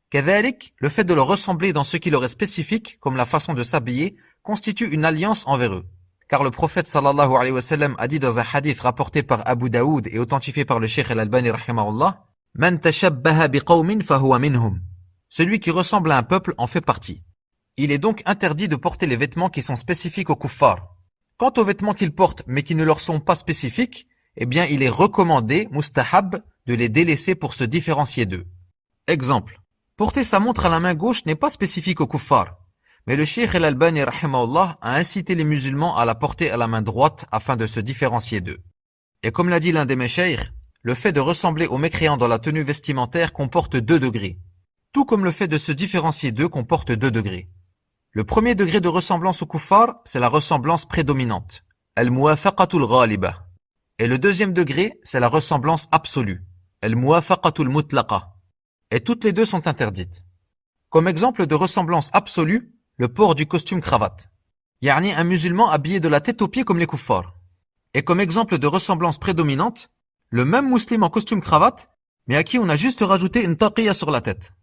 Kadhalik, le fait de leur ressembler dans ce qui leur est spécifique, comme la façon de s'habiller, constitue une alliance envers eux. Car le prophète sallallahu alayhi wa sallam a dit dans un hadith rapporté par Abu Daoud et authentifié par le Cheikh Al-Albani rahimahullah, Man tashabbaha biqawmin fahuwa minhum. Celui qui ressemble à un peuple en fait partie. Il est donc interdit de porter les vêtements qui sont spécifiques aux kuffars. Quant aux vêtements qu'ils portent mais qui ne leur sont pas spécifiques, eh bien il est recommandé, mustahab, de les délaisser pour se différencier d'eux. Exemple. Porter sa montre à la main gauche n'est pas spécifique aux kuffars. Mais le Cheikh Al-Albani rahimahullah a incité les musulmans à la porter à la main droite afin de se différencier d'eux. Et comme l'a dit l'un des meshaykhs, le fait de ressembler aux mécréants dans la tenue vestimentaire comporte 2 degrés. Tout comme le fait de se différencier d'eux comporte 2 degrés. Le premier degré de ressemblance aux kuffars, c'est la ressemblance prédominante. Al-muwafaqatul ghaliba. Et le deuxième degré, c'est la ressemblance absolue. Al-muwafaqatul mutlaqa. Et toutes les deux sont interdites. Comme exemple de ressemblance absolue, le port du costume cravate. Yani un musulman habillé de la tête aux pieds comme les kuffars. Et comme exemple de ressemblance prédominante, le même musulman en costume cravate, mais à qui on a juste rajouté une taqiyya sur la tête.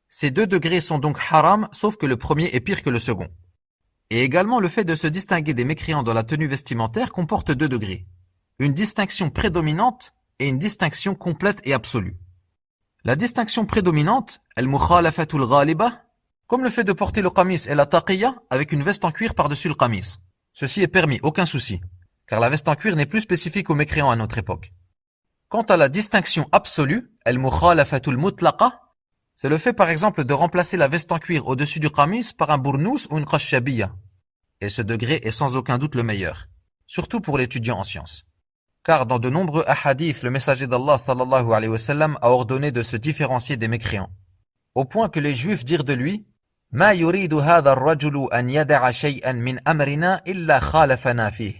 Ces 2 degrés sont donc haram, sauf que le premier est pire que le second. Et également le fait de se distinguer des mécréants dans la tenue vestimentaire comporte 2 degrés. Une distinction prédominante et une distinction complète et absolue. La distinction prédominante, al-mukhalafatul ghaliba, comme le fait de porter le qamis et la taqiyya avec une veste en cuir par-dessus le qamis. Ceci est permis, aucun souci, car la veste en cuir n'est plus spécifique aux mécréants à notre époque. Quant à la distinction absolue, al-mukhalafatul mutlaqa, c'est le fait par exemple de remplacer la veste en cuir au-dessus du qamis par un bournous ou une khashabiyya. Et ce degré est sans aucun doute le meilleur, surtout pour l'étudiant en sciences. Car dans de nombreux hadiths, le messager d'Allah sallallahu alayhi wa sallam a ordonné de se différencier des mécréants. Au point que les juifs dirent de lui, Ma yuridu hadha ar-rajulu an yada'a shay'an min amrina illa khalafana fih.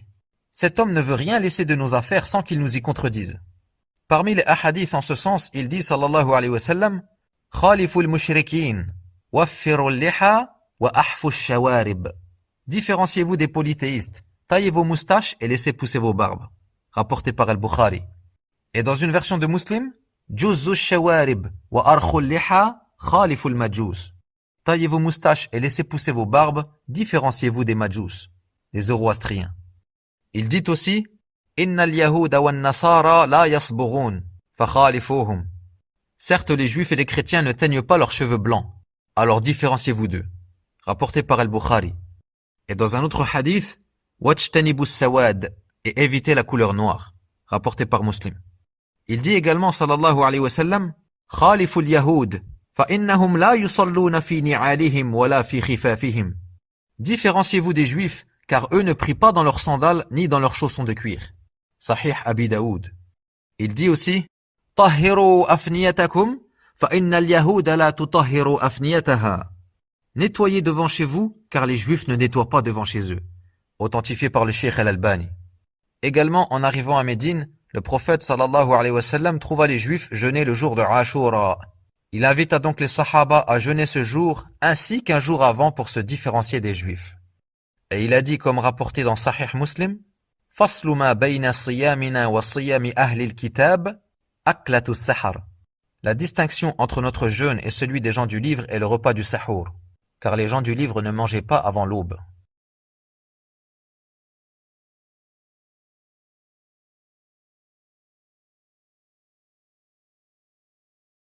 Cet homme ne veut rien laisser de nos affaires sans qu'il nous y contredise. Parmi les hadiths en ce sens, il dit sallallahu alayhi wa sallam, Khaliful mushrikin, waffirul liha, wa ahfush shawarib. Différenciez-vous des polythéistes, taillez vos moustaches et laissez pousser vos barbes. Rapporté par Al-Bukhari. Et dans une version de Muslim, Juzzu shawarib, wa arkhul liha, khaliful majus. Taillez vos moustaches et laissez pousser vos barbes, différenciez-vous des majus, les zoroastriens. Il dit aussi, Innal yahuda wan nasara la yasbughun, fa khalifuhum. Certes, les juifs et les chrétiens ne teignent pas leurs cheveux blancs, alors différenciez-vous d'eux. Rapporté par Al-Bukhari. Et dans un autre hadith, Wajtanibus sawad, et évitez la couleur noire. Rapporté par Muslim. Il dit également, sallallahu alayhi wa sallam, Khaliful yahoud, fa innahum la yusalluna fi ni'alihim wa la fi khifafihim. Différenciez-vous des juifs, car eux ne prient pas dans leurs sandales ni dans leurs chaussons de cuir. Sahih Abi Daoud. Il dit aussi, Tahhiru afniyatakum, fa innal yahuda la tutahhiru afniyataha. Nettoyez devant chez vous, car les juifs ne nettoient pas devant chez eux. Authentifié par le Cheikh Al-Albani. Également, en arrivant à Médine, le prophète sallallahu alayhi wa sallam trouva les juifs jeûner le jour de Ashura. Il invita donc les sahaba à jeûner ce jour, ainsi qu'un jour avant pour se différencier des juifs. Et il a dit, comme rapporté dans Sahih Muslim, Faslu ma bayna siyamina wa siyami ahli al-kitab, aklatu sahar. La distinction entre notre jeûne et celui des gens du livre est le repas du sahur, car les gens du livre ne mangeaient pas avant l'aube.